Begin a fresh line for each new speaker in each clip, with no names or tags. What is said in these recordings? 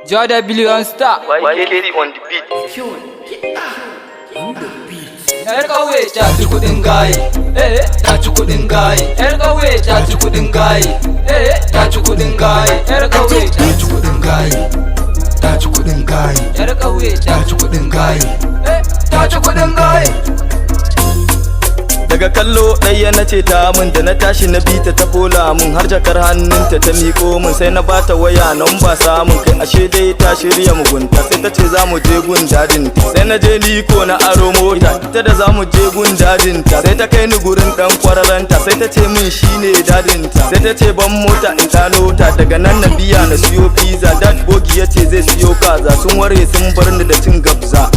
Jordan Billion Star.
YKD on the beat.
Yar ƙauye ta ci kuɗin gaye, ta ci kuɗin gaye. Yar ƙauye ta ci kuɗin gaye, ta ci kuɗin gaye. Yar ƙauye ta ci kuɗin gaye, ta ci kuɗin gaye. Yar ƙauye ta ci kuɗin gaye, ta ci kuɗin gaye.
Daga kallo ɗaya na ce ta min da na tashi na bita ta fola min har jakar hannunta ta miƙo min sai na bata waya nan ba samun kai ashe dai ta shirya mugunta sai ta ce za mu je gun dadinta sai na je ni ko na aro mota ita da za mu je gun dadinta sai ta kai ni gurin dan kwararanta sai ta ce min shine dadinta sai ta ce ban mota in tano ta daga nan na biya na siyo pizza dad bogi ya ce zai siyo kaza sun ware sun bar ni da cin gabza.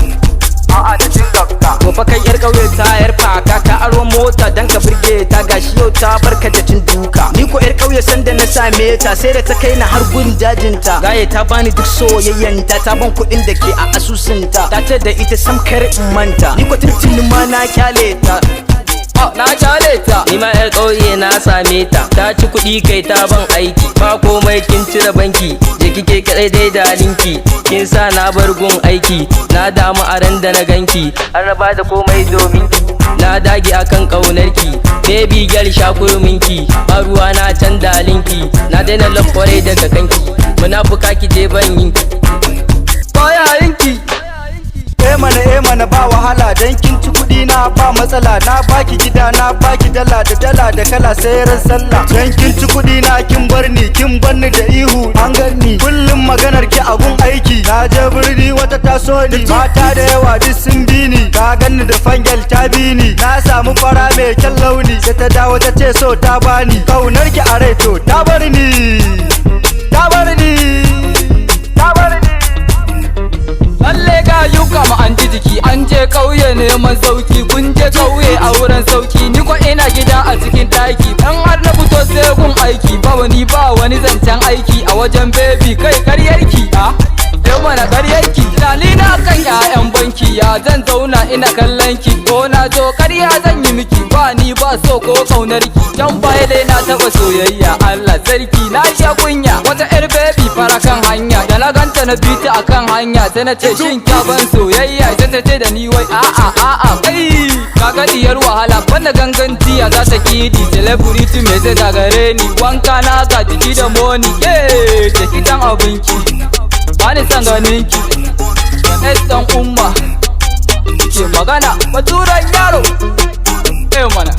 A'a da cin gabza.
To fa kai yar ƙauye ta yar faka ka aro mota dan ka burge ta gashi yau ta barka da cin duka. Ni ko yar ƙauye sanda na same ta sai da ta kai na har gun dajinta. Gaye ta bani duk soyayyanta ta ban kuɗin da ke a asusunta. Ta ce da ita sam kar in manta. Ni ko tuntuni ma na kyale ta.
Na kyale ta.
Ni ma yar ƙauye na same ta. Ta ci kuɗi kai ta ban aiki. Ba komai kin cire banki. Je kike kadai dai da linki. Kin sa na bar gun aiki. Na damu a ran da na ganki. An raba da komai domin ki. Na dage akan ƙaunarki. Baby girl shakurminki. Ba ruwa na can da linki. Na daina lafkware daga kanki. Munafuka ki je ban yinki.
Baya yinki.
mana ba wahala dan kin ci kudi na ba matsala na baki gida na baki dala da kala sai ran sallah dan kin ci kudi na kin barni da ihu an ganni kullum maganar ki abun aiki na je birni wata ta so ni mata da yawa duk sun bi ni ka ganni da fangel ta bi ni na samu fara mai kyan launi sai ta dawo ta ce so ta bani kaunar ki a rai to ta bar ni
lalle ga yuka ma an ji jiki an je kauye neman sauki kun je kauye a wurin sauki ni ko ina gida a cikin daki dan har na fito sai gun aiki ba wani zancen aiki a wajen baby kai karyarki mana karyarki tunani na kan 'ya'yan banki ya zan zauna ina kallon ki ko na zo karya zan yi miki ba ni ba so ko kaunar ki can baya dai na taba soyayya Allah sarki na sha kunya wata yar baby fara kan hanya da na ganta na bi ta akan hanya sai na ce shin ka ban soyayya sai ta ce da ni wai a'a kai kaga diyar wahala banda ganganci ya za ta kidi celebrity me zai gagare ni wanka na ga jiki da moni ce kitan abinki bani san ganin ki ɗan umma ke magana baturan yaro mana